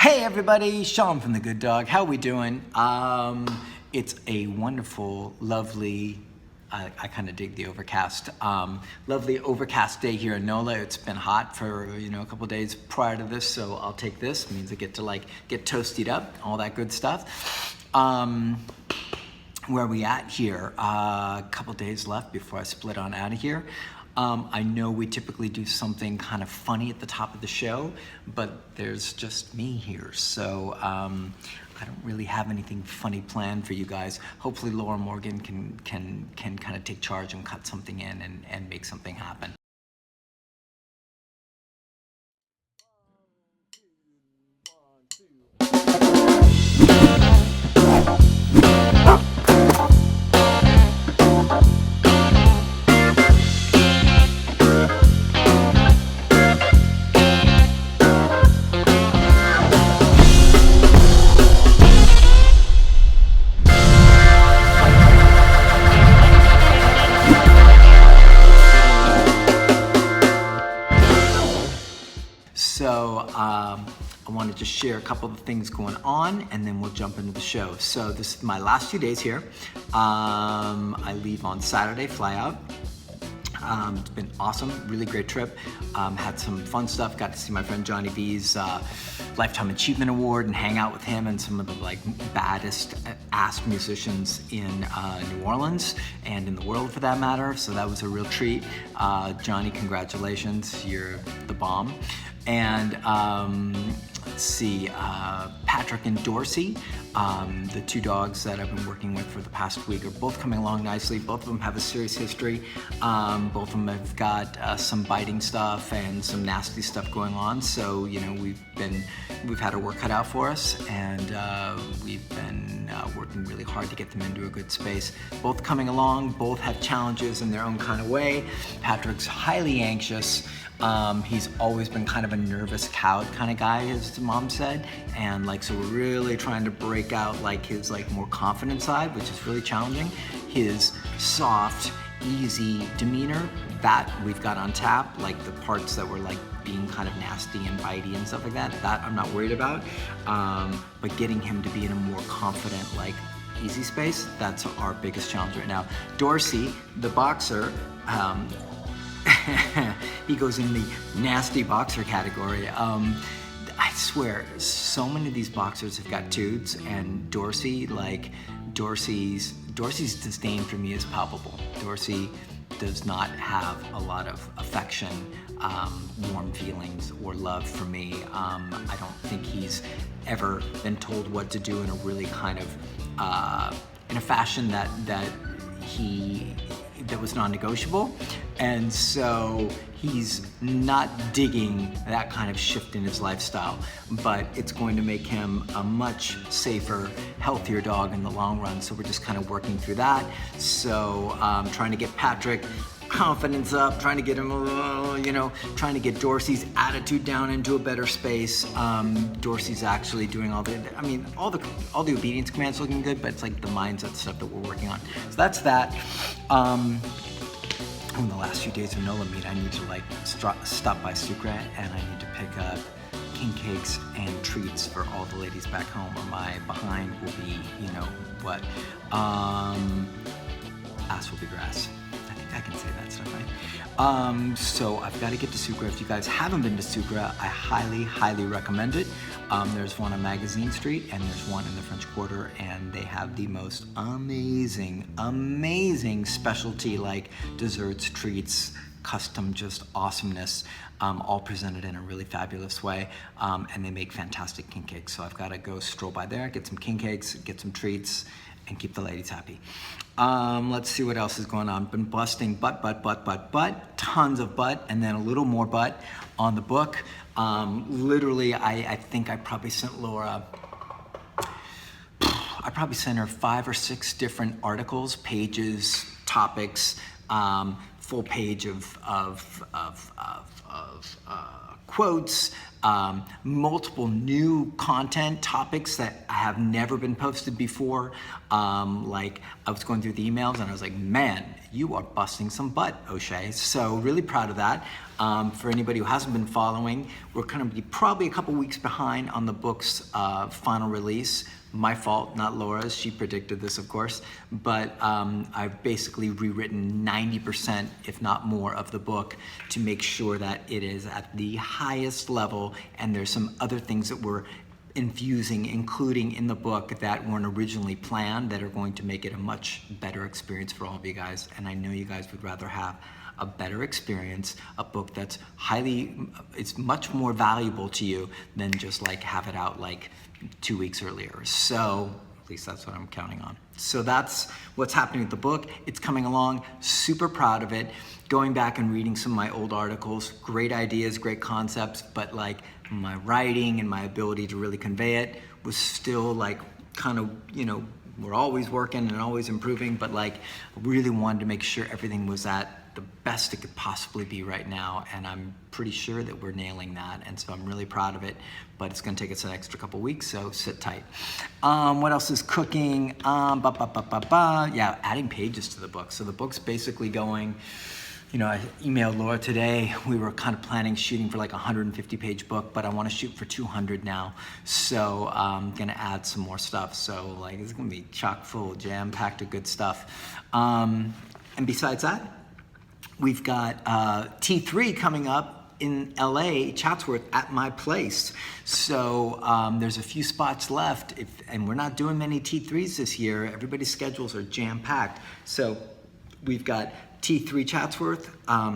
Hey everybody, Sean from The Good Dog. How we doing? It's a wonderful, lovely, I kind of dig the overcast, lovely overcast day here in NOLA. It's been hot for, a couple days prior to this, so I'll take this. It means I get to get toasted up, all that good stuff. Where are we at here? A couple days left before I split on out of here. I know we typically do something kind of funny at the top of the show, but there's just me here, so I don't really have anything funny planned for you guys. Hopefully Laura Morgan can kind of take charge and cut something in and make something happen. So I want to just share a couple of things going on, and then we'll jump into the show. So this is my last few days here. I leave on Saturday, fly out. It's been awesome, really great trip. Had some fun stuff, got to see my friend Johnny V's Lifetime Achievement Award and hang out with him and some of the baddest ass musicians in New Orleans and in the world for that matter. So that was a real treat. Johnny, congratulations, you're the bomb. And let's see, Patrick and Dorsey, the two dogs that I've been working with for the past week, are both coming along nicely. Both of them have a serious history. Both of them have got some biting stuff and some nasty stuff going on. So we've had our work cut out for us, and we've been working really hard to get them into a good space. Both coming along, both have challenges in their own kind of way. Patrick's highly anxious. He's always been kind of a nervous cowed kind of guy, as his mom said, and so we're really trying to break out his more confident side, which is really challenging. His soft, easy demeanor, that we've got on tap, the parts that were being kind of nasty and bitey and stuff like that I'm not worried about, but getting him to be in a more confident, easy space, that's our biggest challenge right now. Dorsey, the boxer, he goes in the nasty boxer category. I swear, so many of these boxers have got dudes, and Dorsey's disdain for me is palpable. Dorsey does not have a lot of affection, warm feelings, or love for me. I don't think he's ever been told what to do in a really kind of, in a fashion that was non-negotiable, and so he's not digging that kind of shift in his lifestyle, but it's going to make him a much safer, healthier dog in the long run, so we're just kind of working through that. So trying to get Patrick confidence up, trying to get him, trying to get Dorsey's attitude down into a better space. Dorsey's actually doing all the obedience commands looking good, but it's the mindset stuff that we're working on. So that's that. In the last few days of NOLA meet, I need to stop by Sucre, and I need to pick up king cakes and treats for all the ladies back home, or my behind will be, ass will be grass. I can say that stuff, right? So I've got to get to Sucre. If you guys haven't been to Sucre, I highly, highly recommend it. There's one on Magazine Street, and there's one in the French Quarter, and they have the most amazing, amazing specialty desserts, treats, custom just awesomeness, all presented in a really fabulous way, and they make fantastic king cakes. So I've got to go stroll by there, get some king cakes, get some treats, and keep the ladies happy. Let's see what else is going on. Been busting butt, tons of butt, and then a little more butt on the book. Literally, I think I probably sent Laura, I probably sent her 5 or 6 different articles, pages, topics, full page of quotes, multiple new content topics that have never been posted before. Like I was going through the emails and I was like, man, you are busting some butt, O'Shea. So really proud of that. For anybody who hasn't been following, we're going to be probably a couple weeks behind on the book's final release. My fault, not Laura's. She predicted this, of course. But I've basically rewritten 90%, if not more, of the book to make sure that it is at the highest level. And there's some other things that we're infusing, including in the book, that weren't originally planned, that are going to make it a much better experience for all of you guys. And I know you guys would rather have a better experience, a book that's it's much more valuable to you than just like have it out like 2 weeks earlier. So at least that's what I'm counting on. So that's what's happening with the book. It's coming along, super proud of it. Going back and reading some of my old articles, great ideas, great concepts, but like my writing and my ability to really convey it was still like kind of, we're always working and always improving, but like really wanted to make sure everything was at the best it could possibly be right now, and I'm pretty sure that we're nailing that, and so I'm really proud of it, but it's gonna take us an extra couple weeks, so sit tight. What else is cooking? Yeah, adding pages to the book. So the book's basically going, I emailed Laura today. We were kind of planning shooting for like a 150-page book, but I want to shoot for 200 now. So I'm gonna add some more stuff. So like it's gonna be chock full, jam-packed of good stuff. And besides that, we've got T3 coming up in LA, Chatsworth, at my place. So there's a few spots left, and we're not doing many T3s this year. Everybody's schedules are jam-packed. So we've got T3 Chatsworth,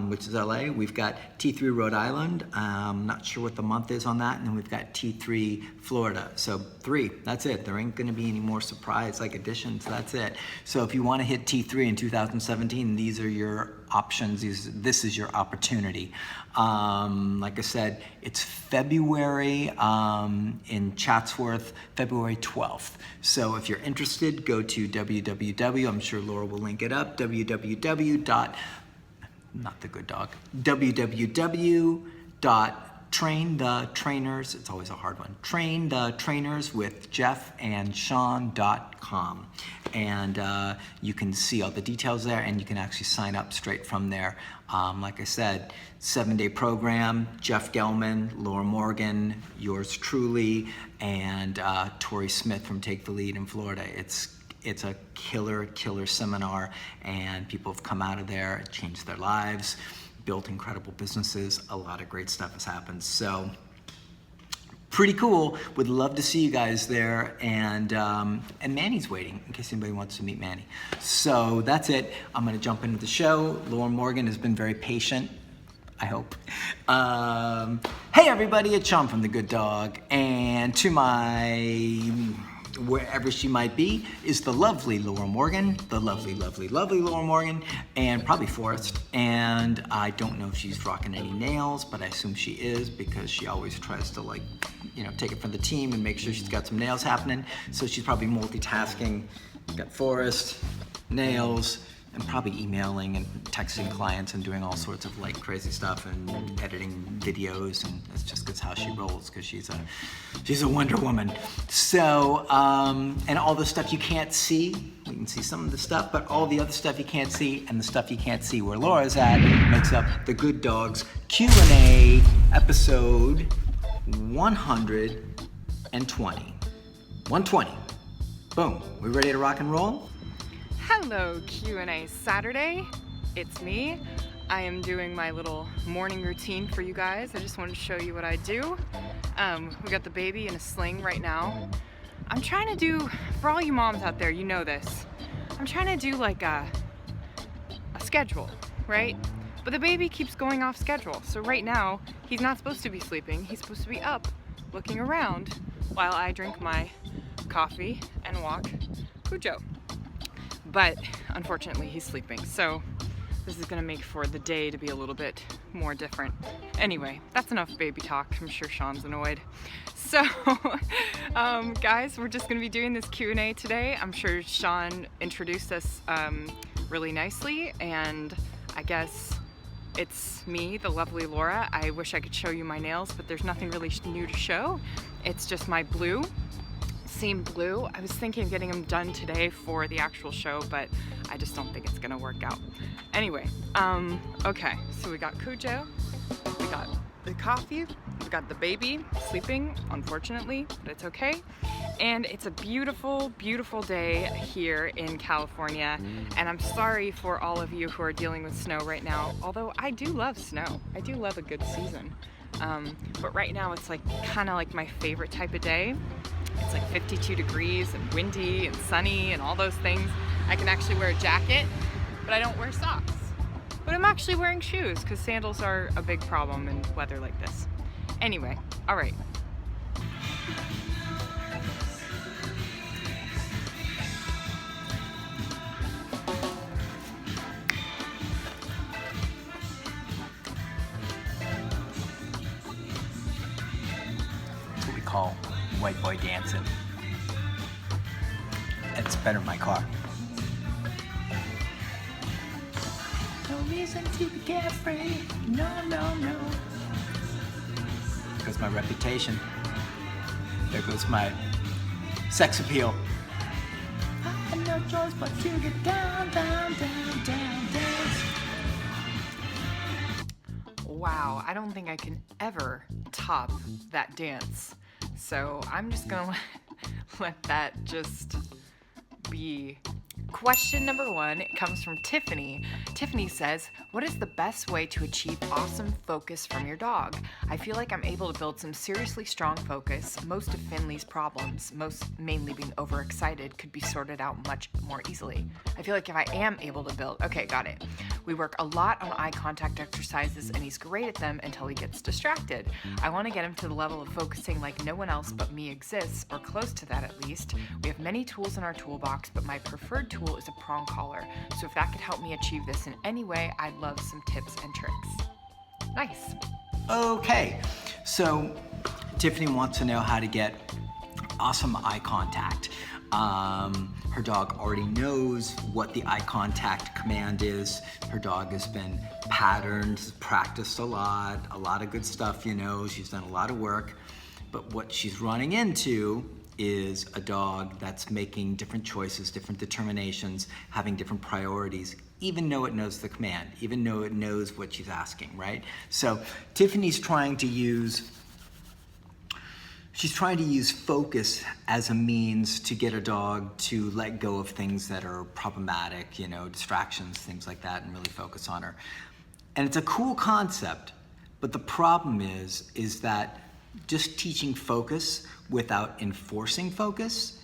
which is LA. We've got T3 Rhode Island. Not sure what the month is on that. And then we've got T3 Florida. So 3, that's it. There ain't gonna be any more surprise like additions, that's it. So if you wanna hit T3 in 2017, these are your options. This is your opportunity. Like I said, it's February in Chatsworth, February 12th. So if you're interested, go to I'm sure Laura will link it up, www.trainthetrainers, it's always a hard one, trainthetrainerswithjeffandsean.com. And you can see all the details there, and you can actually sign up straight from there. Like I said, 7-day program, Jeff Gelman, Laura Morgan, yours truly, and Tori Smith from Take the Lead in Florida. It's a killer seminar, and people have come out of there, changed their lives, built incredible businesses. A lot of great stuff has happened. So pretty cool. Would love to see you guys there. And Manny's waiting in case anybody wants to meet Manny. So that's it. I'm going to jump into the show. Laura Morgan has been very patient, I hope. Hey everybody, it's Sean from The Good Dog. And to my, wherever she might be, is the lovely Laura Morgan, the lovely Laura Morgan, and probably Forrest. And I don't know if she's rocking any nails, but I assume she is, because she always tries to take it from the team and make sure she's got some nails happening. So she's probably multitasking. Got Forrest, nails, and probably emailing and texting clients and doing all sorts of crazy stuff and editing videos, and that's how she rolls, because she's a Wonder Woman. So and all the stuff you can't see, we can see some of the stuff, but all the other stuff you can't see, and the stuff you can't see where Laura's at, makes up the Good Dogs Q&A episode 120. 120. Boom. We ready to rock and roll? Hello, Q&A Saturday. It's me. I am doing my little morning routine for you guys. I just wanted to show you what I do. We got the baby in a sling right now. I'm trying to do, for all you moms out there, you know this. I'm trying to do like a schedule, right? But the baby keeps going off schedule. So right now, he's not supposed to be sleeping. He's supposed to be up, looking around, while I drink my coffee and walk Cujo. But unfortunately he's sleeping, so this is gonna make for the day to be a little bit more different. Anyway, that's enough baby talk. I'm sure Sean's annoyed. So guys, we're just gonna be doing this Q&A today. I'm sure Sean introduced us really nicely, and I guess It's me, the lovely Laura. I wish I could show you my nails, but there's nothing really new to show. It's just my blue, same blue. I was thinking of getting them done today for the actual show, but I just don't think it's gonna work out. Anyway, okay, so we got Cujo, we got the coffee, we got the baby sleeping, unfortunately, but it's okay. And it's a beautiful, beautiful day here in California. And I'm sorry for all of you who are dealing with snow right now, although I do love snow. I do love a good season. But right now it's like kind of like my favorite type of day. It's like 52 degrees and windy and sunny and all those things. I can actually wear a jacket, but I don't wear socks. But I'm actually wearing shoes because sandals are a big problem in weather like this. Anyway, all right. What we call white boy dancing. It's better in my car. No reason to be carefree. No, no, no. There goes my reputation. There goes my sex appeal. I have no choice but to get down, down, down, down, down. Wow, I don't think I can ever top that dance. So I'm just gonna let that just be. Question number 1, it comes from Tiffany. Tiffany says, what is the best way to achieve awesome focus from your dog? I feel like I'm able to build some seriously strong focus. Most of Finley's problems, most mainly being overexcited, could be sorted out much more easily. I feel like if I am able to build, okay, got it. We work a lot on eye contact exercises and he's great at them until he gets distracted. I want to get him to the level of focusing like no one else but me exists, or close to that at least. We have many tools in our toolbox, but my preferred tool is a prong collar. So if that could help me achieve this in any way, I'd love some tips and tricks. Nice. Okay, so Tiffany wants to know how to get awesome eye contact. Her dog already knows what the eye contact command is. Her dog has been patterned, practiced a lot of good stuff, you know, she's done a lot of work. But what she's running into is a dog that's making different choices, different determinations, having different priorities, even though it knows the command, even though it knows what she's asking, right? So Tiffany's trying to use focus as a means to get a dog to let go of things that are problematic, you know, distractions, things like that, and really focus on her. And it's a cool concept, but the problem is that just teaching focus without enforcing focus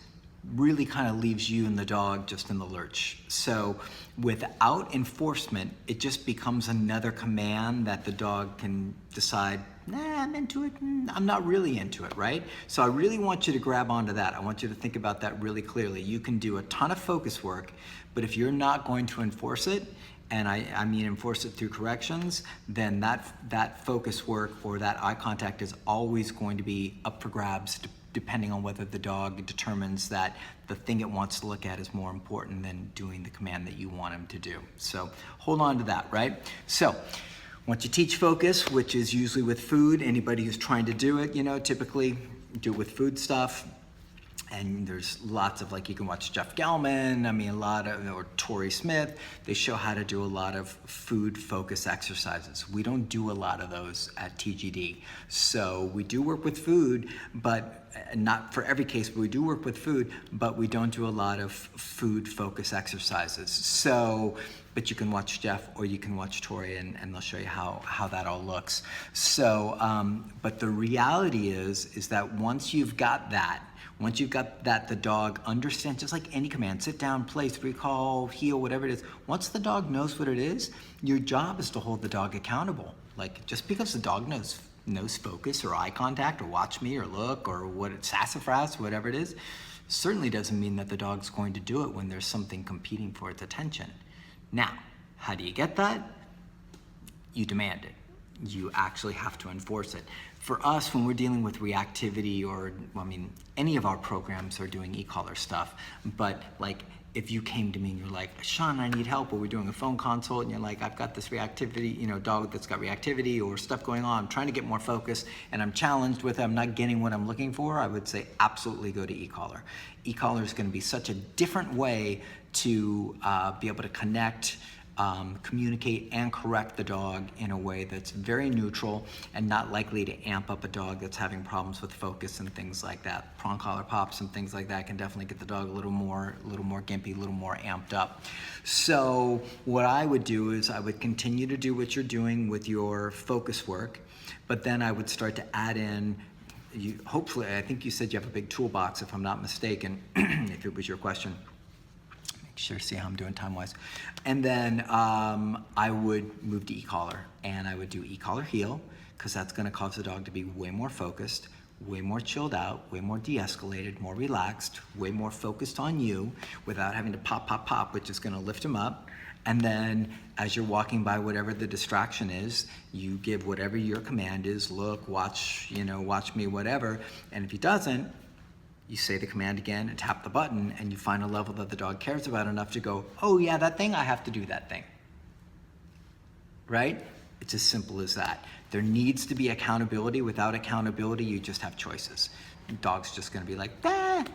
really kind of leaves you and the dog just in the lurch. So without enforcement, it just becomes another command that the dog can decide, nah, I'm into it, I'm not really into it, right? So I really want you to grab onto that. I want you to think about that really clearly. You can do a ton of focus work, but if you're not going to enforce it, and I mean enforce it through corrections, then that focus work or that eye contact is always going to be up for grabs, depending on whether the dog determines that the thing it wants to look at is more important than doing the command that you want him to do. So hold on to that, right? So once you teach focus, which is usually with food, anybody who's trying to do it, you know, typically do it with food stuff. And there's lots of, like, you can watch Jeff Gellman, I mean, or Tori Smith, they show how to do a lot of food focus exercises. We don't do a lot of those at TGD. So we do work with food, but not for every case, but we do work with food, but we don't do a lot of food focus exercises. So, but you can watch Jeff or you can watch Tori and they'll show you how that all looks. So, but the reality is that once you've got that, the dog understands, just like any command, sit down, place, recall, heel, whatever it is. Once the dog knows what it is, your job is to hold the dog accountable. Like, just because the dog knows focus or eye contact or watch me or look or what it's sassafras, whatever it is, certainly doesn't mean that the dog's going to do it when there's something competing for its attention. Now, how do you get that? You demand it. You actually have to enforce it. For us, when we're dealing with reactivity or, I mean, any of our programs are doing e-collar stuff, but like if you came to me and you're like, Sean, I need help, or we're doing a phone consult and you're like, I've got this reactivity, dog that's got reactivity or stuff going on, I'm trying to get more focus and I'm challenged with it, I'm not getting what I'm looking for, I would say absolutely go to e-collar. E-collar is going to be such a different way to be able to connect, communicate and correct the dog in a way that's very neutral and not likely to amp up a dog that's having problems with focus and things like that. Prong collar pops and things like that can definitely get the dog a little more gimpy, a little more amped up. So what I would do is I would continue to do what you're doing with your focus work, but then I would start to add in, hopefully, I think you said you have a big toolbox if I'm not mistaken, if it was your question. Sure, see how I'm doing time-wise. And then I would move to e-collar, and I would do e-collar heel, because that's going to cause the dog to be way more focused, way more chilled out, way more de-escalated, more relaxed, way more focused on you without having to pop, pop, pop, which is going to lift him up. And then as you're walking by whatever the distraction is, you give whatever your command is, look, watch, watch me, whatever. And if he doesn't, you say the command again and tap the button, and you find a level that the dog cares about enough to go, oh yeah, that thing, I have to do that thing. Right? It's as simple as that. There needs to be accountability. Without accountability, you just have choices. The dog's just gonna be like, that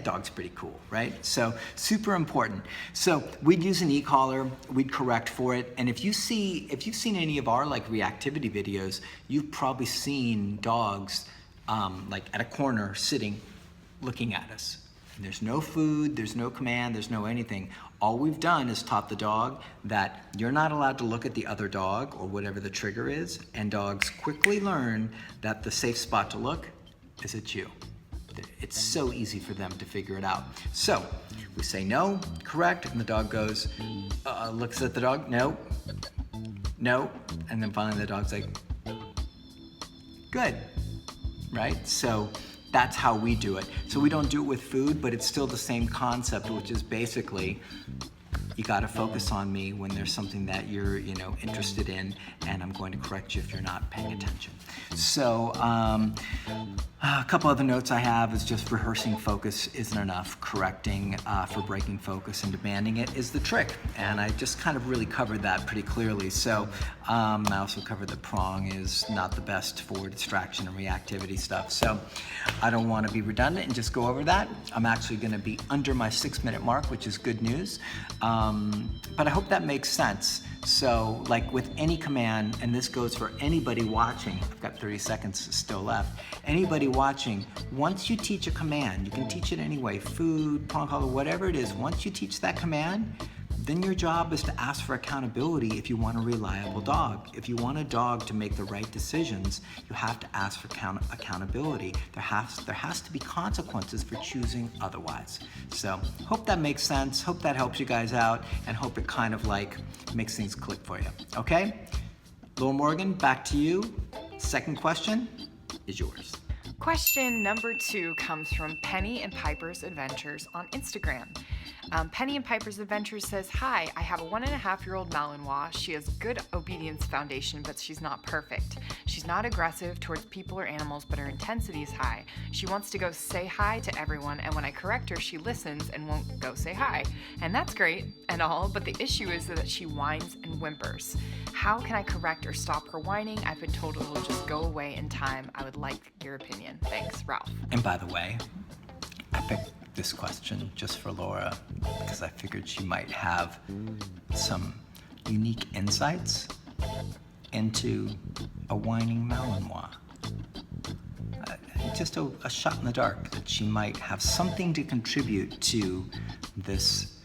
dog's pretty cool, right? So super important. So we'd use an e-collar, we'd correct for it. And if you've seen any of our like reactivity videos, you've probably seen dogs like at a corner sitting, looking at us. And there's no food, there's no command, there's no anything. All we've done is taught the dog that you're not allowed to look at the other dog or whatever the trigger is, and dogs quickly learn that the safe spot to look is at you. It's so easy for them to figure it out. So we say no, correct, and the dog goes, looks at the dog, no, no, and then finally the dog's like, good. Right? So that's how we do it. So we don't do it with food, but it's still the same concept, which is basically, you got to focus on me when there's something that you're, interested in, and I'm going to correct you if you're not paying attention. So a couple other notes I have is just rehearsing focus isn't enough. Correcting for breaking focus and demanding it is the trick. And I just kind of really covered that pretty clearly. So I also covered that prong is not the best for distraction and reactivity stuff. So I don't want to be redundant and just go over that. I'm actually going to be under my 6-minute mark, which is good news. But I hope that makes sense. So like with any command, and this goes for anybody watching, I've got 30 seconds still left. Anybody watching, once you teach a command, you can teach it anyway, food, prong collar, whatever it is, once you teach that command, then your job is to ask for accountability if you want a reliable dog. If you want a dog to make the right decisions, you have to ask for accountability. There has to be consequences for choosing otherwise. So hope that makes sense, hope that helps you guys out, and hope it kind of like makes things click for you, okay? Laura Morgan, back to you. Second question is yours. Question number 2 comes from Penny and Piper's Adventures on Instagram. Penny and Piper's Adventures says, hi, I have a 1.5-year-old Malinois. She has good obedience foundation, but she's not perfect. She's not aggressive towards people or animals, but her intensity is high. She wants to go say hi to everyone, and when I correct her, she listens and won't go say hi. And that's great and all, but the issue is that she whines and whimpers. How can I correct or stop her whining? I've been told it'll just go away in time. I would like your opinion. Thanks, Ralph. And by the way, I picked this question just for Laura because I figured she might have some unique insights into a whining Malinois. Just a shot in the dark that she might have something to contribute to this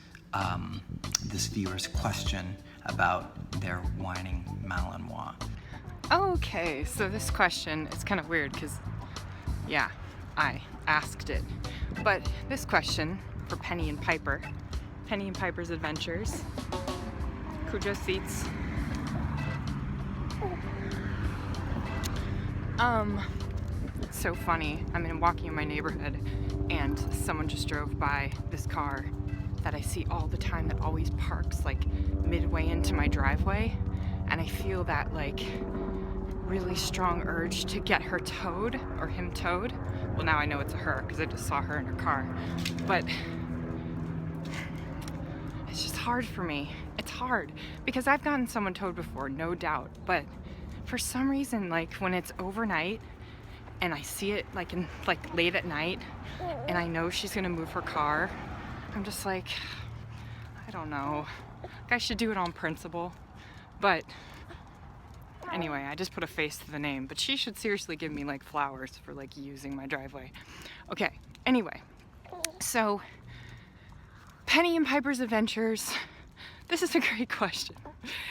this viewer's question about their whining Malinois. Okay, so this question is kind of weird because, yeah, I asked it. But this question for Penny and Piper, Penny and Piper's Adventures, Cujo seats. It's so funny. I'm walking in my neighborhood and someone just drove by this car that I see all the time that always parks like midway into my driveway, and I feel that like really strong urge to get her towed or him towed. Well, now I know it's a her because I just saw her in her car. But it's just hard for me. It's hard because I've gotten someone towed before, no doubt, but for some reason, like when it's overnight and I see it like late at night and I know she's gonna move her car, I'm just like, I don't know. Like I should do it on principle, but anyway, I just put a face to the name, but she should seriously give me like flowers for like using my driveway. Okay, anyway, so Penny and Piper's adventures. This is a great question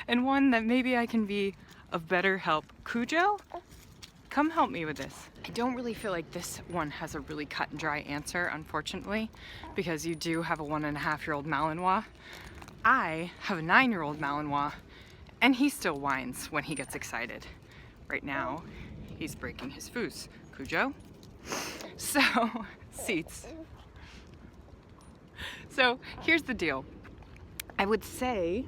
and one that maybe I can be of better help. Cujo, come help me with this. I don't really feel like this one has a really cut and dry answer, unfortunately, because you do have a 1.5-year-old Malinois. I have a 9-year-old Malinois, and he still whines when he gets excited. Right now, he's breaking his foos. Cujo. So, seats. So, here's the deal. I would say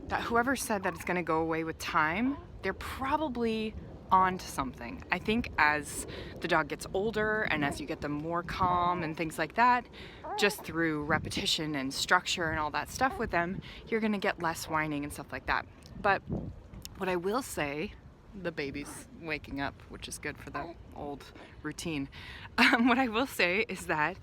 that whoever said that it's gonna go away with time, they're probably on to something. I think as the dog gets older and as you get them more calm and things like that, just through repetition and structure and all that stuff with them, you're gonna get less whining and stuff like that. But what I will say, the baby's waking up, which is good for the old routine. What I will say is that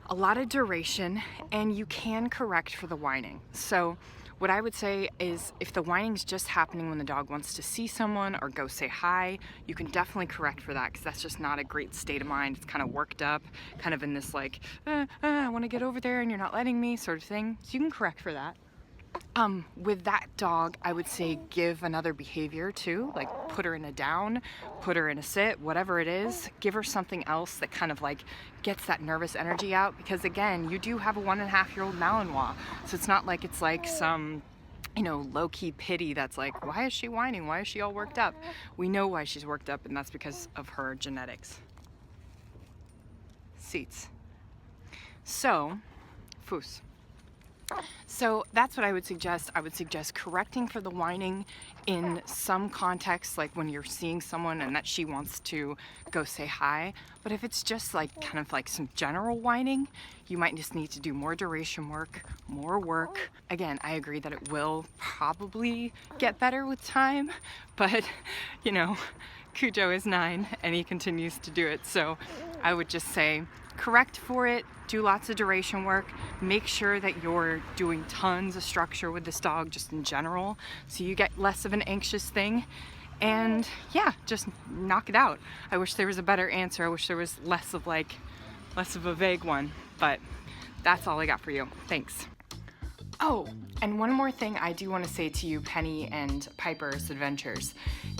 a lot of duration and you can correct for the whining. So what I would say is if the whining's just happening when the dog wants to see someone or go say hi, you can definitely correct for that because that's just not a great state of mind. It's kind of worked up, kind of in this like, I want to get over there and you're not letting me sort of thing. So you can correct for that. With that dog, I would say give another behavior too, like put her in a down, put her in a sit, whatever it is, give her something else that kind of like gets that nervous energy out because again, you do have a 1.5-year-old Malinois, so it's not like it's like some, you know, low-key pity that's like, why is she whining? Why is she all worked up? We know why she's worked up and that's because of her genetics. Seats. So, foos. So that's what I would suggest. I would suggest correcting for the whining in some context, like when you're seeing someone and that she wants to go say hi. But if it's just like kind of like some general whining, you might just need to do more duration work, more work. Again, I agree that it will probably get better with time, but you know, Cujo is 9 and he continues to do it. So I would just say correct for it, do lots of duration work, make sure that you're doing tons of structure with this dog just in general so you get less of an anxious thing, and yeah, just knock it out. I wish there was a better answer. I wish there was less of a vague one, but that's all I got for you. Thanks. Oh, and one more thing I do want to say to you, Penny and Piper's adventures,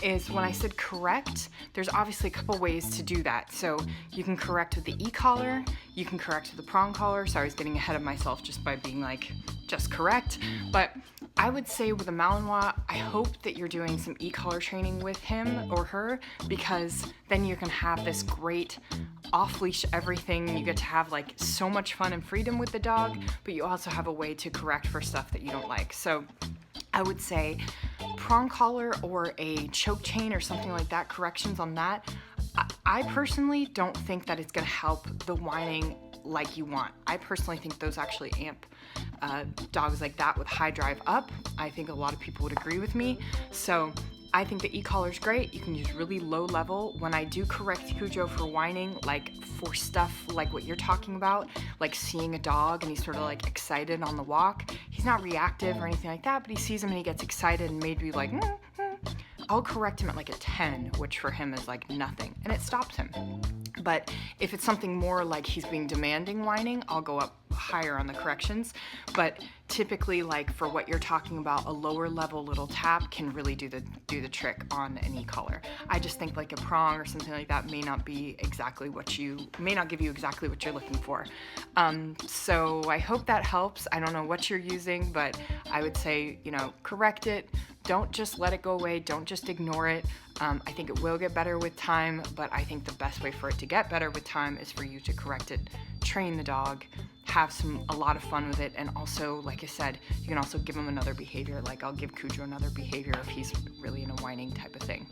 is when I said correct, there's obviously a couple ways to do that. So you can correct with the e-collar, you can correct with the prong collar. Sorry, I was getting ahead of myself just by being like, just correct. But I would say with a Malinois, I hope that you're doing some e-collar training with him or her, because then you can have this great off-leash everything. You get to have like so much fun and freedom with the dog, but you also have a way to correct for stuff that you don't like. So I would say prong collar or a choke chain or something like that, corrections on that. I personally don't think that it's gonna help the whining like you want. I personally think those actually amp dogs like that with high drive up. I think a lot of people would agree with me. So I think the e-collar is great. You can use really low level. When I do correct Cujo for whining, like for stuff like what you're talking about, like seeing a dog and he's sort of like excited on the walk, he's not reactive or anything like that, but he sees him and he gets excited and maybe like, I'll correct him at like a 10, which for him is like nothing, and it stops him. But if it's something more like he's being demanding whining, I'll go up higher on the corrections. But typically, like for what you're talking about, a lower level little tap can really do the trick on an e-collar. I just think like a prong or something like that may not give you exactly what you're looking for. So I hope that helps. I don't know what you're using, but I would say, you know, correct it. Don't just let it go away. Don't just ignore it. I think it will get better with time, but I think the best way for it to get better with time is for you to correct it, train the dog, have a lot of fun with it, and also, like I said, you can also give him another behavior. Like I'll give Cujo another behavior if he's really in a whining type of thing.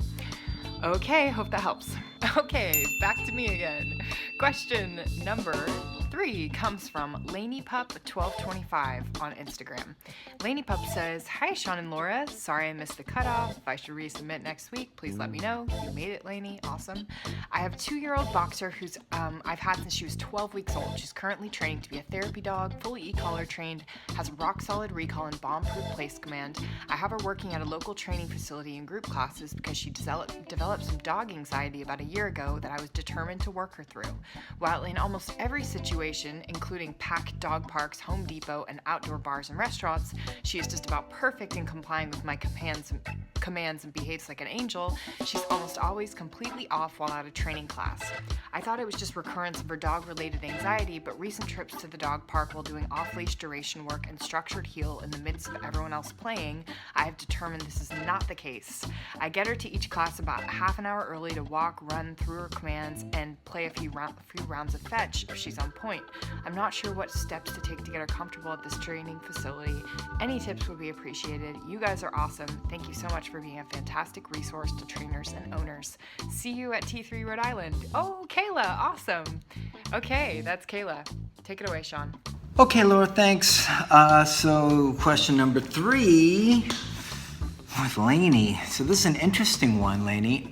Okay, hope that helps. Okay, back to me again. Question number 3 comes from Lainey Pup 1225 on Instagram. Lainey Pup says, "Hi Sean and Laura, sorry I missed the cutoff. If I should resubmit next week, please let me know." You made it, Lainey, awesome. "I have a 2-year-old boxer who's I've had since she was 12 weeks old. She's currently training to be a therapy dog, fully e-collar trained, has rock solid recall and bomb-proof place command. I have her working at a local training facility in group classes because she developed some dog anxiety about a year ago that I was determined to work her through. While in almost every situation, including packed dog parks, Home Depot, and outdoor bars and restaurants, she is just about perfect in complying with my commands and behaves like an angel, she's almost always completely off while at a training class. I thought it was just recurrence of her dog-related anxiety, but recent trips to the dog park while doing off-leash duration work and structured heel in the midst of everyone else playing, I have determined this is not the case. I get her to each class about half an hour early to walk, run through her commands, and play a few rounds of fetch if she's on point. I'm not sure what steps to take to get her comfortable at this training facility. Any tips would be appreciated. You guys are awesome. Thank you so much for being a fantastic resource to trainers and owners. See you at T3 Rhode Island." Oh, Kayla, awesome. Okay, that's Kayla. Take it away, Sean. Okay, Laura, thanks. So question number 3 with Lainey. So this is an interesting one, Lainey.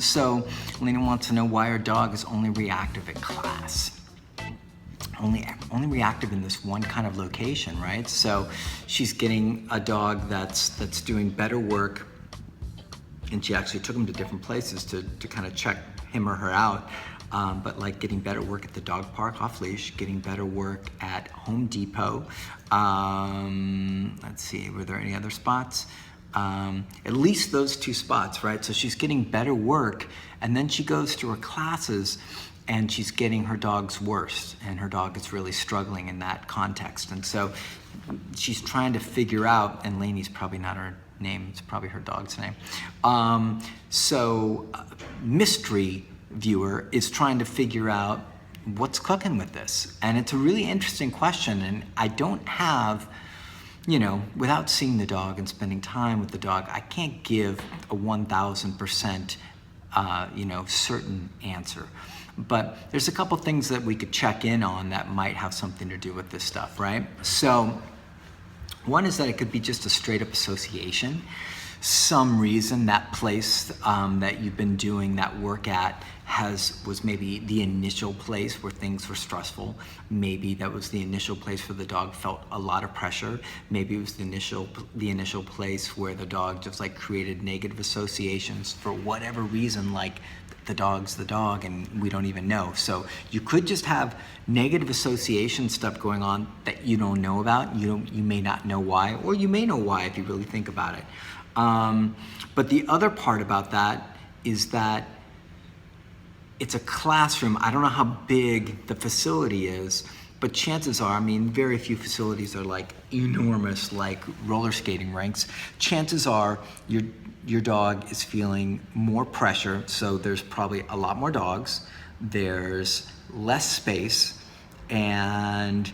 So Lainey wants to know why her dog is only reactive at class. Only reactive in this one kind of location, right? So she's getting a dog that's doing better work, and she actually took him to different places to kind of check him or her out. But like getting better work at the dog park off leash, getting better work at Home Depot. Let's see, were there any other spots? At least those 2 spots, right? So she's getting better work, and then she goes to her classes and she's getting her dog's worst, and her dog is really struggling in that context. And so she's trying to figure out, and Lainey's probably not her name, it's probably her dog's name. Mystery viewer is trying to figure out what's cooking with this. And it's a really interesting question, and I don't have, without seeing the dog and spending time with the dog, I can't give a 1000% certain answer. But there's a couple things that we could check in on that might have something to do with this stuff, right? So one is that it could be just a straight up association. Some reason that place that you've been doing that work at was maybe the initial place where things were stressful. Maybe that was the initial place where the dog felt a lot of pressure. Maybe it was the initial place where the dog just like created negative associations for whatever reason, like the dog's the dog and we don't even know. So you could just have negative association stuff going on that you don't know about. You may not know why, or you may know why if you really think about it. But the other part about that is that it's a classroom. I don't know how big the facility is, but chances are, very few facilities are like enormous, like roller skating rinks. Chances are your dog is feeling more pressure, so there's probably a lot more dogs, there's less space, and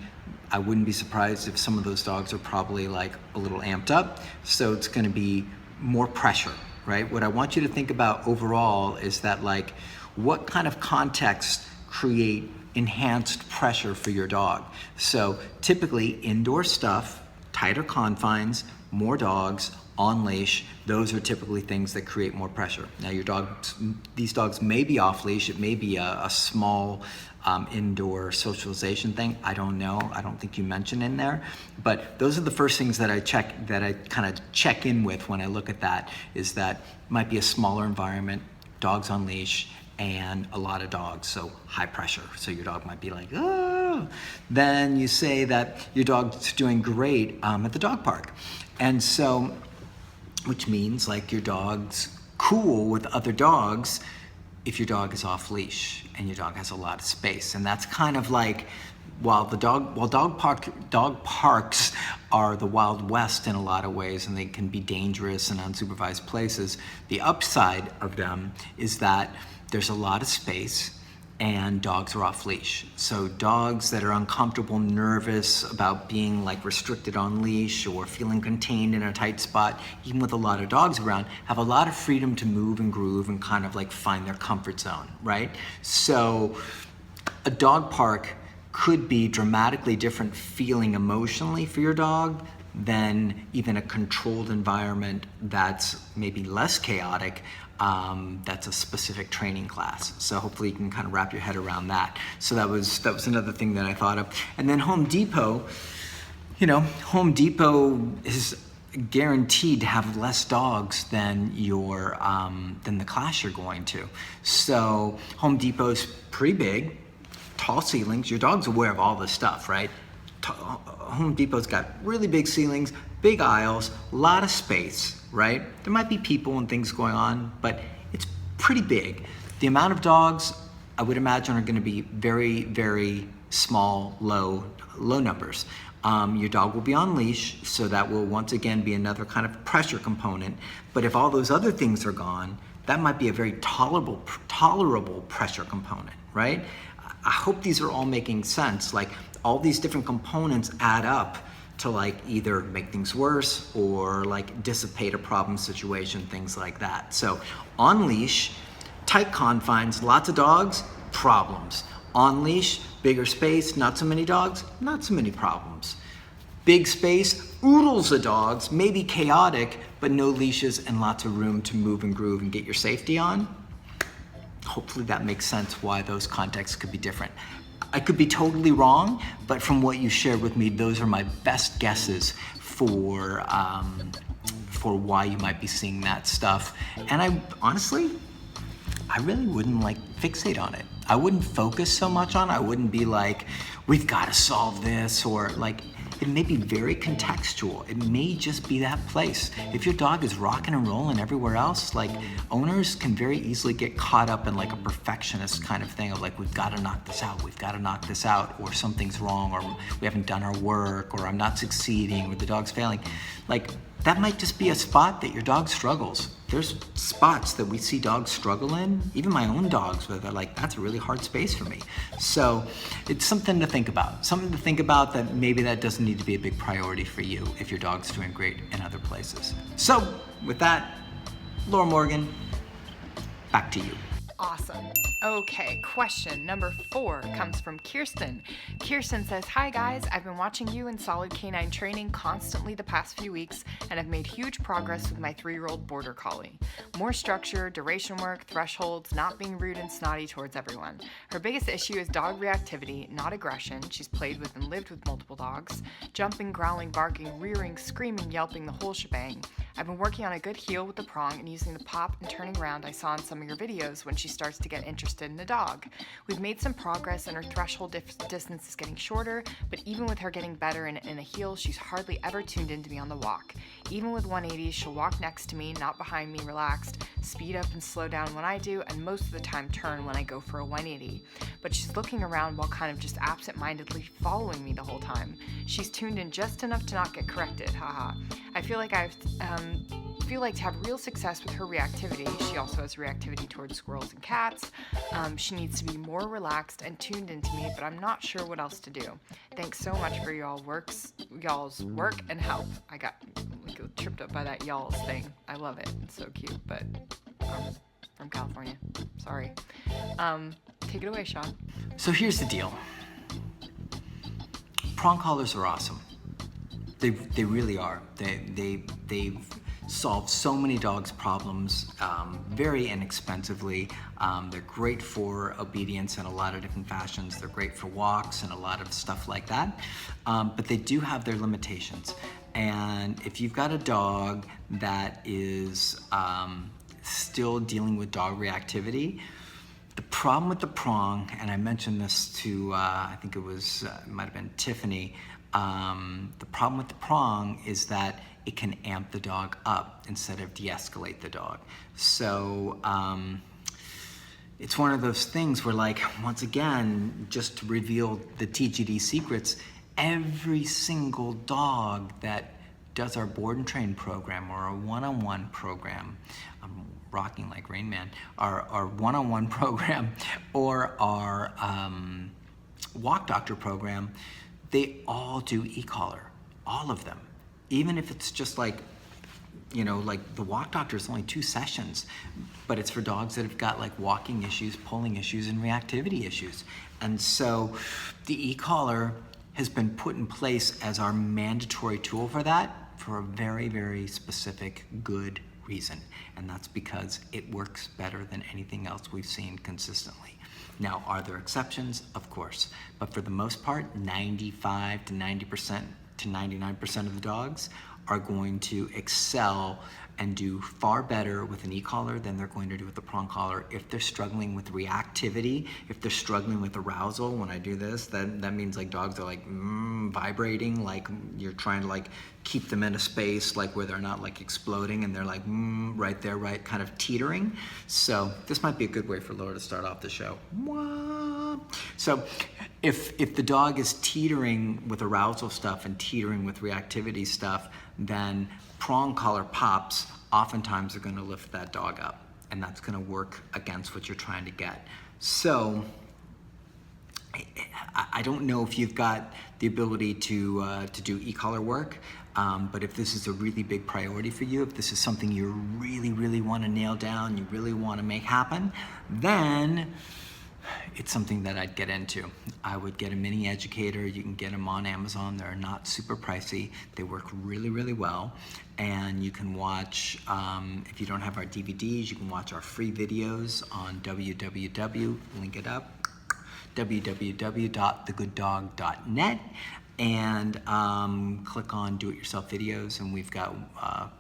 I wouldn't be surprised if some of those dogs are probably like a little amped up, so it's gonna be more pressure, right? What I want you to think about overall is that like, what kind of context create enhanced pressure for your dog? So typically indoor stuff, tighter confines, more dogs, on leash, those are typically things that create more pressure. Now these dogs may be off leash, it may be a small indoor socialization thing. I don't know, I don't think you mentioned in there, but those are the first things that I kind of check in with when I look at that, is that might be a smaller environment, dogs on leash, and a lot of dogs, so high pressure. So your dog might be like, oh. Then you say that your dog's doing great at the dog park. And so, which means like your dog's cool with other dogs if your dog is off leash and your dog has a lot of space. And that's kind of like, while dog parks are the Wild West in a lot of ways, and they can be dangerous and unsupervised places, the upside of them is that there's a lot of space and dogs are off leash. So dogs that are uncomfortable, nervous about being like restricted on leash or feeling contained in a tight spot, even with a lot of dogs around, have a lot of freedom to move and groove and kind of like find their comfort zone, right? So a dog park could be dramatically different feeling emotionally for your dog than even a controlled environment that's maybe less chaotic, that's a specific training class. So hopefully you can kind of wrap your head around that. So that was another thing that I thought of. And then Home Depot, Home Depot is guaranteed to have less dogs than than the class you're going to. So Home Depot's pretty big, tall ceilings. Your dog's aware of all this stuff, right? Home Depot's got really big ceilings, big aisles, a lot of space, right? There might be people and things going on, but it's pretty big. The amount of dogs, I would imagine, are going to be very, very small, low numbers. Your dog will be on leash, so that will once again be another kind of pressure component. But if all those other things are gone, that might be a very tolerable pressure component, right? I hope these are all making sense. Like, all these different components add up to like either make things worse or like dissipate a problem situation, things like that. So on leash, tight confines, lots of dogs, problems. On leash, bigger space, not so many dogs, not so many problems. Big space, oodles of dogs, maybe chaotic, but no leashes and lots of room to move and groove and get your safety on. Hopefully that makes sense why those contexts could be different. I could be totally wrong, but from what you shared with me, those are my best guesses for why you might be seeing that stuff. And I really wouldn't like fixate on it. I wouldn't focus so much on it. I wouldn't be like, we've got to solve this, or like, it may be very contextual. It may just be that place. If your dog is rocking and rolling everywhere else, like, owners can very easily get caught up in like a perfectionist kind of thing of like, we've got to knock this out, or something's wrong, or we haven't done our work, or I'm not succeeding, or the dog's failing. Like, that might just be a spot that your dog struggles. There's spots that we see dogs struggle in, even my own dogs, where they're like, that's a really hard space for me. So it's something to think about. Something to think about, that maybe that doesn't need to be a big priority for you if your dog's doing great in other places. So with that, Laura Morgan, back to you. Awesome. Okay, question number 4 comes from Kristen. Kristen says, hi guys, I've been watching you in Solid Canine Training constantly the past few weeks and have made huge progress with my 3-year-old Border Collie. More structure, duration work, thresholds, not being rude and snotty towards everyone. Her biggest issue is dog reactivity, not aggression. She's played with and lived with multiple dogs. Jumping, growling, barking, rearing, screaming, yelping, the whole shebang. I've been working on a good heel with the prong and using the pop and turning around I saw in some of your videos when she starts to get interested in the dog. We've made some progress and her threshold distance is getting shorter, but even with her getting better in a heel, she's hardly ever tuned into me on the walk. Even with 180s, she'll walk next to me, not behind me, relaxed, speed up and slow down when I do, and most of the time turn when I go for a 180. But she's looking around while kind of just absent-mindedly following me the whole time. She's tuned in just enough to not get corrected, haha. I feel like to have real success with her reactivity, she also has reactivity towards squirrels and cats. She needs to be more relaxed and tuned into me, but I'm not sure what else to do. Thanks so much for y'all's work and help. I got tripped up by that y'all's thing. I love it. It's so cute, but from California. Sorry. Take it away, Sean. So here's the deal. Prong collars are awesome. They really are. They've solved so many dogs' problems very inexpensively. They're great for obedience in a lot of different fashions. They're great for walks and a lot of stuff like that. But they do have their limitations. And if you've got a dog that is still dealing with dog reactivity, the problem with the prong, and I mentioned this to, I think it might have been Tiffany, the problem with the prong is that it can amp the dog up instead of de-escalate the dog. So it's one of those things where, like, once again, just to reveal the TGD secrets, every single dog that does our board and train program or our one-on-one program, I'm rocking like Rain Man, our one-on-one program or our walk doctor program, they all do e-collar, all of them. Even if it's just like like the walk doctor is only 2 sessions, but it's for dogs that have got like walking issues, pulling issues, and reactivity issues. And so the e-collar has been put in place as our mandatory tool for that for a very, very specific, good reason. And that's because it works better than anything else we've seen consistently. Now, are there exceptions? Of course. But for the most part, 95 to 90% to 99% of the dogs are going to excel and do far better with an e-collar than they're going to do with the prong collar. If they're struggling with reactivity, if they're struggling with arousal, when I do this, that means like dogs are like vibrating, like you're trying to like keep them in a space like where they're not like exploding and they're like right there, right, kind of teetering. So this might be a good way for Laura to start off the show. So if the dog is teetering with arousal stuff and teetering with reactivity stuff, then prong collar pops oftentimes are going to lift that dog up, and that's going to work against what you're trying to get. So I don't know if you've got the ability to do e-collar work, but if this is a really big priority for you, if this is something you really, really want to nail down, you really want to make happen, then it's something that I'd get into. I would get a mini educator. You can get them on Amazon. They're not super pricey. They work really, really well. And you can watch, if you don't have our DVDs, you can watch our free videos on link it up, www.thegooddog.net, and click on do-it-yourself videos. And we've got, I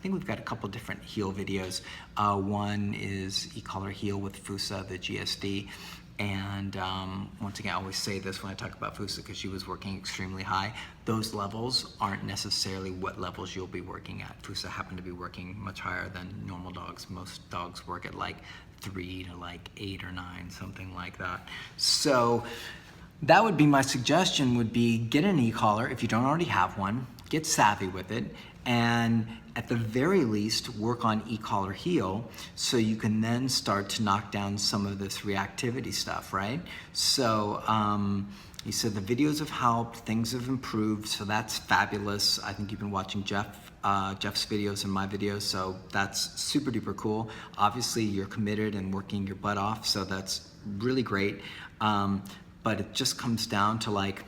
think we've got a couple different heel videos. One is e-collar heel with Fusa, the GSD. And once again, I always say this when I talk about Fusa because she was working extremely high. Those levels aren't necessarily what levels you'll be working at. Fusa happened to be working much higher than normal dogs. Most dogs work at like 3 to like 8 or 9, something like that. So that would be my suggestion, would be get an e-collar if you don't already have one, get savvy with it, and at the very least work on e-collar heel so you can then start to knock down some of this reactivity stuff, right? So you said the videos have helped, things have improved, so that's fabulous. I think you've been watching Jeff's videos and my videos, so that's super duper cool. Obviously you're committed and working your butt off, so that's really great. But it just comes down to like,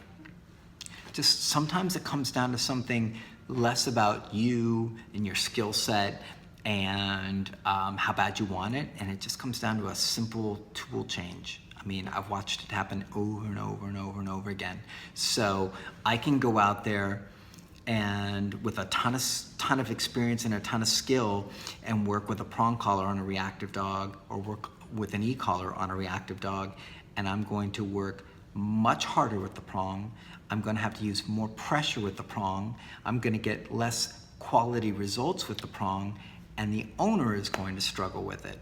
just sometimes it comes down to something less about you and your skill set and how bad you want it, and it just comes down to a simple tool change. I mean, I've watched it happen over and over and over and over again. So I can go out there and with a ton of experience and a ton of skill and work with a prong collar on a reactive dog, or work with an e-collar on a reactive dog, and I'm going to work much harder with the prong. I'm going to have to use more pressure with the prong. I'm going to get less quality results with the prong, and the owner is going to struggle with it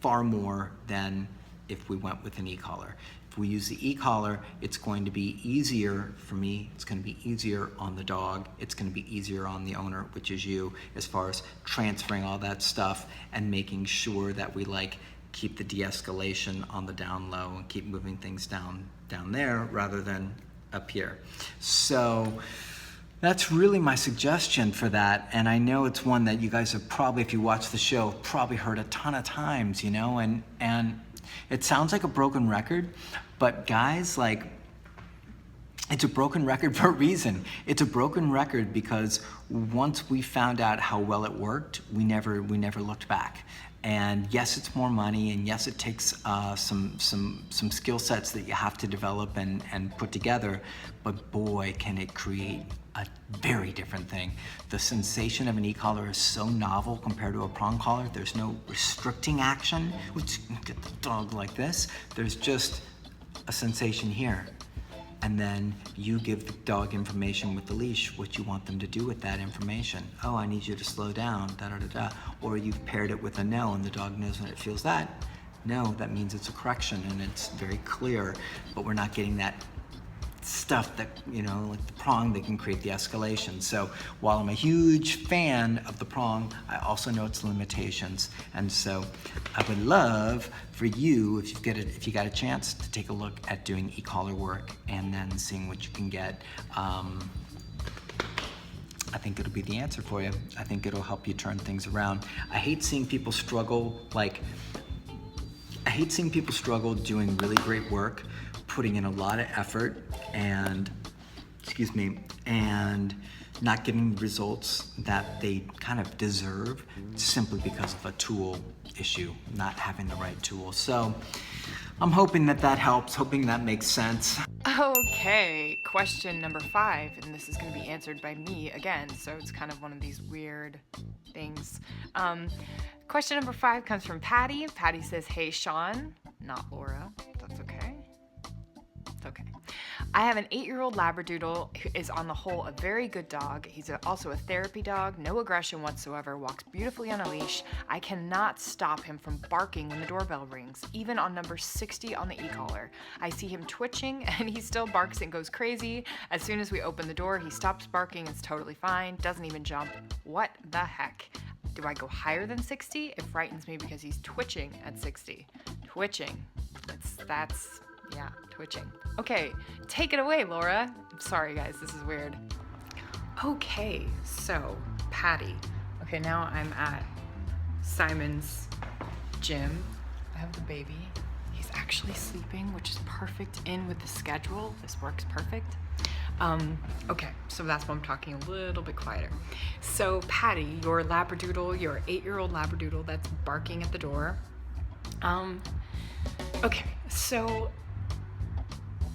far more than if we went with an e-collar. If we use the e-collar, it's going to be easier for me, it's going to be easier on the dog, it's going to be easier on the owner, which is you, as far as transferring all that stuff and making sure that we like keep the de-escalation on the down low and keep moving things down there rather than up here. So that's really my suggestion for that. And I know it's one that you guys have probably, if you watch the show, probably heard a ton of times, you know, and it sounds like a broken record, but guys, like, it's a broken record for a reason. It's a broken record because once we found out how well it worked, we never looked back. And yes, it's more money, and yes, it takes some skill sets that you have to develop and put together, but boy, can it create a very different thing. The sensation of an e-collar is so novel compared to a prong collar. There's no restricting action, which get the dog like this. There's just a sensation here. And then you give the dog information with the leash, what you want them to do with that information. Oh, I need you to slow down, da-da-da-da. Or you've paired it with a no, and the dog knows when it feels that. No, that means it's a correction, and it's very clear, but we're not getting that stuff that, you know, like the prong that can create the escalation. So while I'm a huge fan of the prong, I also know its limitations. And so I would love for you, if you got a chance, to take a look at doing e-collar work and then seeing what you can get I think it'll be the answer for you. I think it'll help you turn things around. I hate seeing people struggle, doing really great work, putting in a lot of effort and not getting results that they kind of deserve simply because of a tool issue, not having the right tool. So I'm hoping that helps, hoping that makes sense. Okay, question number 5, and this is going to be answered by me again, so it's kind of one of these weird things. Question number 5 comes from Patti. Patti says, "Hey Sean," not Laura. That's okay. It's okay. "I have an 8-year-old Labradoodle who is on the whole a very good dog. He's also a therapy dog, no aggression whatsoever, walks beautifully on a leash. I cannot stop him from barking when the doorbell rings, even on number 60 on the e-collar. I see him twitching and he still barks and goes crazy. As soon as we open the door, he stops barking, it's totally fine, doesn't even jump. What the heck? Do I go higher than 60? It frightens me because he's twitching at 60. Twitching. Yeah, twitching. Okay, take it away, Laura. I'm sorry, guys, this is weird. Okay, so Patti. Okay, now I'm at Simon's gym. I have the baby. He's actually sleeping, which is perfect in with the schedule. This works perfect. Okay, so that's why I'm talking a little bit quieter. So Patti, your Labradoodle, your 8-year-old Labradoodle that's barking at the door. Okay, so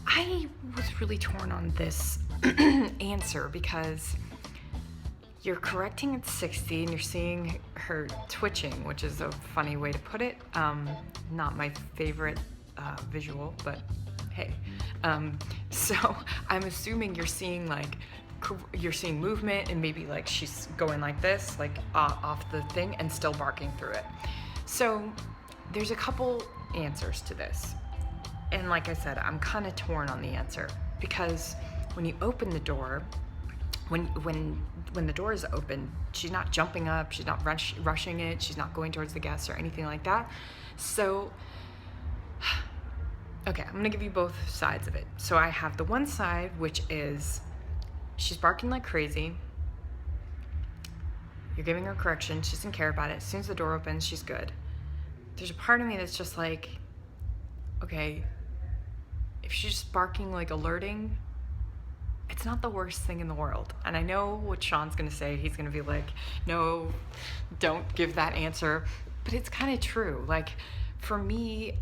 I was really torn on this answer because you're correcting at 60 and you're seeing her twitching, which is a funny way to put it. Not my favorite visual, but hey. So I'm assuming you're seeing movement and maybe like she's going like this, like off the thing and still barking through it. So there's a couple answers to this. And like I said, I'm kind of torn on the answer because when you open the door, when the door is open, she's not jumping up, she's not rushing it, she's not going towards the guests or anything like that. So, okay, I'm gonna give you both sides of it. So I have the one side, which is she's barking like crazy. You're giving her correction, she doesn't care about it. As soon as the door opens, she's good. There's a part of me that's just like, okay, if she's just barking, like alerting, it's not the worst thing in the world. And I know what Sean's gonna say. He's gonna be like, no, don't give that answer. But it's kind of true. Like, for me,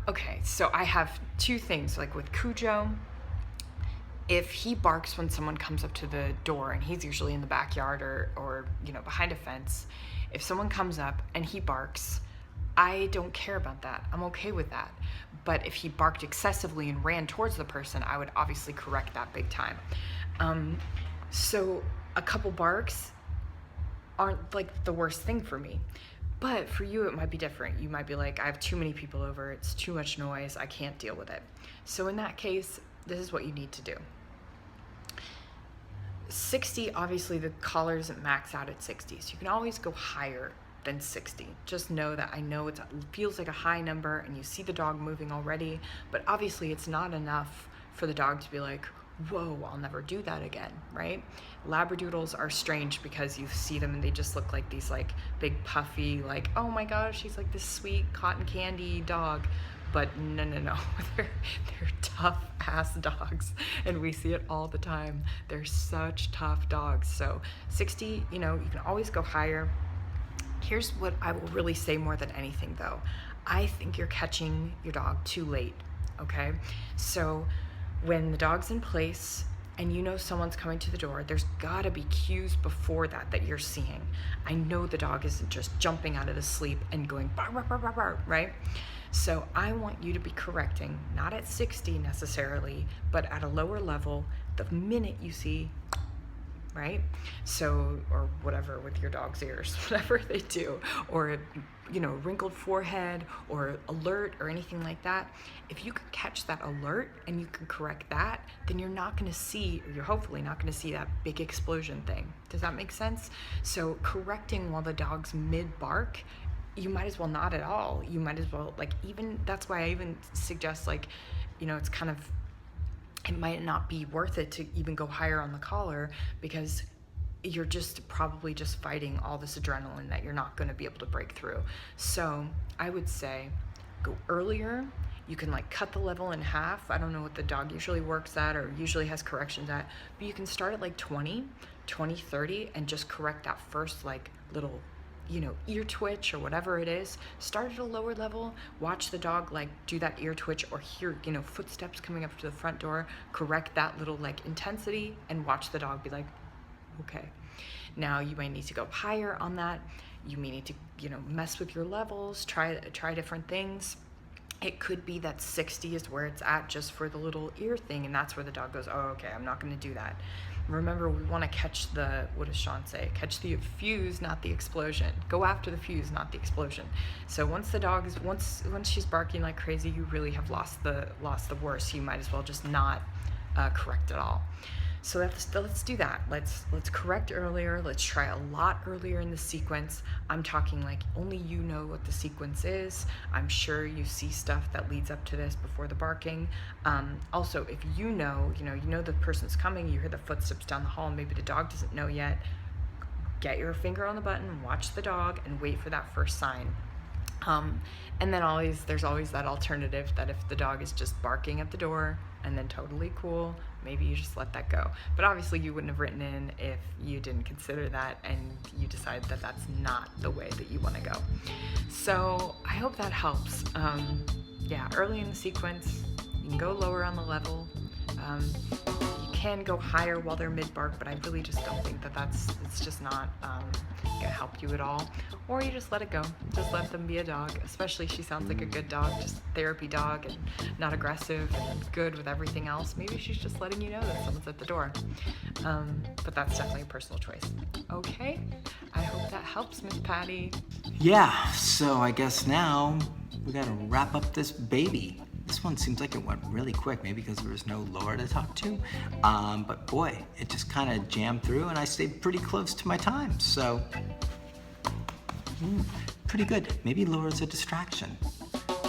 okay, so I have two things. Like with Cujo, if he barks when someone comes up to the door, and he's usually in the backyard or behind a fence, if someone comes up and he barks, I don't care about that. I'm okay with that. But if he barked excessively and ran towards the person, I would obviously correct that big time. So a couple barks aren't like the worst thing for me. But for you, it might be different. You might be like, I have too many people over, it's too much noise, I can't deal with it. So in that case, this is what you need to do. 60, obviously the collar doesn't max out at 60, so you can always go higher than 60. Just know that I know it feels like a high number and you see the dog moving already, but obviously it's not enough for the dog to be like, whoa, I'll never do that again, right? Labradoodles are strange because you see them and they just look like these like big puffy, like, oh my gosh, she's like this sweet cotton candy dog. But no, they're tough ass dogs, and we see it all the time. They're such tough dogs. So 60, you can always go higher. Here's what I will really say more than anything though. I think you're catching your dog too late, okay? So when the dog's in place and someone's coming to the door, there's gotta be cues before that you're seeing. I know the dog isn't just jumping out of the sleep and going bar, bar, bar, bar, bar, right? So I want you to be correcting, not at 60 necessarily, but at a lower level the minute you see, right? So, or whatever with your dog's ears, whatever they do, or wrinkled forehead or alert or anything like that. If you can catch that alert and you can correct that, then you're hopefully not gonna see that big explosion thing. Does that make sense? So correcting while the dog's mid-bark, you might as well not at all. You might as well, that's why I even suggest it's kind of, it might not be worth it to even go higher on the collar, because you're just probably just fighting all this adrenaline that you're not going to be able to break through. So I would say go earlier. You can like cut the level in half. I don't know what the dog usually works at or usually has corrections at, but you can start at like 20, 30, and just correct that first like little, you know, ear twitch or whatever it is. Start at a lower level, watch the dog like do that ear twitch or hear, you know, footsteps coming up to the front door, correct that little like intensity, and watch the dog be like, okay. Now you might need to go higher on that. You may need to, you know, mess with your levels, try different things. It could be that 60 is where it's at just for the little ear thing, and that's where the dog goes, oh, okay, I'm not going to do that. Remember, we want to catch the, what does Sean say? Catch the fuse, not the explosion. Go after the fuse, not the explosion. So once the dog is, once she's barking like crazy, you really have lost the worst. You might as well just not correct at all. So let's do that. Let's correct earlier. Let's try a lot earlier in the sequence. I'm talking like only you know what the sequence is. I'm sure you see stuff that leads up to this before the barking. Also, if you know the person's coming, you hear the footsteps down the hall, and maybe the dog doesn't know yet, get your finger on the button, watch the dog, and wait for that first sign. And then there's always that alternative that if the dog is just barking at the door and then totally cool, maybe you just let that go. But obviously you wouldn't have written in if you didn't consider that and you decide that that's not the way that you want to go. So I hope that helps. Yeah, early in the sequence, you can go lower on the level. You can go higher while they're mid-bark, but I really just don't think it's just not gonna help you at all. Or you just let it go. Just let them be a dog. Especially she sounds like a good dog, just therapy dog and not aggressive and good with everything else. Maybe she's just letting you know that someone's at the door. But that's definitely a personal choice. Okay, I hope that helps, Miss Patti. Yeah, so I guess now we gotta wrap up this baby. This one seems like it went really quick, maybe because there was no Laura to talk to. But boy, it just kind of jammed through and I stayed pretty close to my time. So, pretty good. Maybe Laura's a distraction.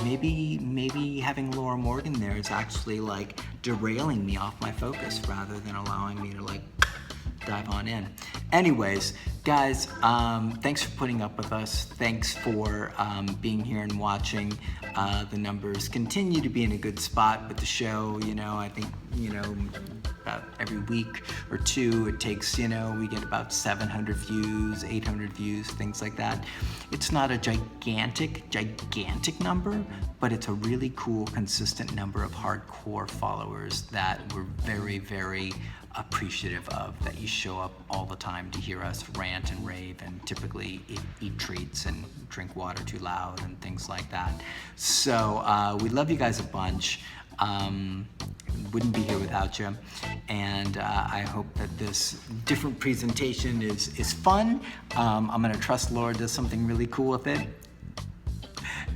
Maybe having Laura Morgan there is actually like derailing me off my focus rather than allowing me to like dive on in. Anyways, guys, thanks for putting up with us. Thanks for being here and watching. The numbers continue to be in a good spot with the show. You know, I think, you know, about every week or two, it takes, you know, we get about 700 views, 800 views, things like that. It's not a gigantic number, but it's a really cool, consistent number of hardcore followers that we're very, very appreciative of, that you show up all the time to hear us rant and rave and typically eat treats and drink water too loud and things like that. So we love you guys a bunch. Wouldn't be here without you. And I hope that this different presentation is fun. I'm gonna trust Laura does something really cool with it.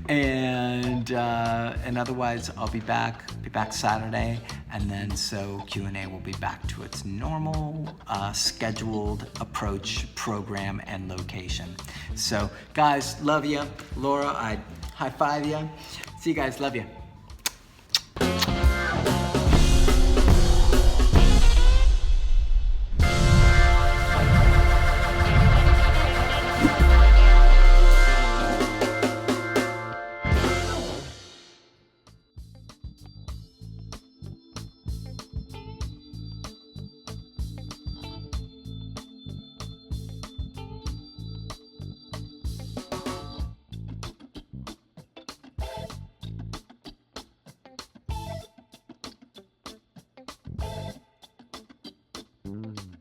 And otherwise I'll be back Saturday, and then so Q&A will be back to its normal scheduled approach, program, and location. So guys, love you. Laura, I high five you. See you guys, love you. Mm-hmm.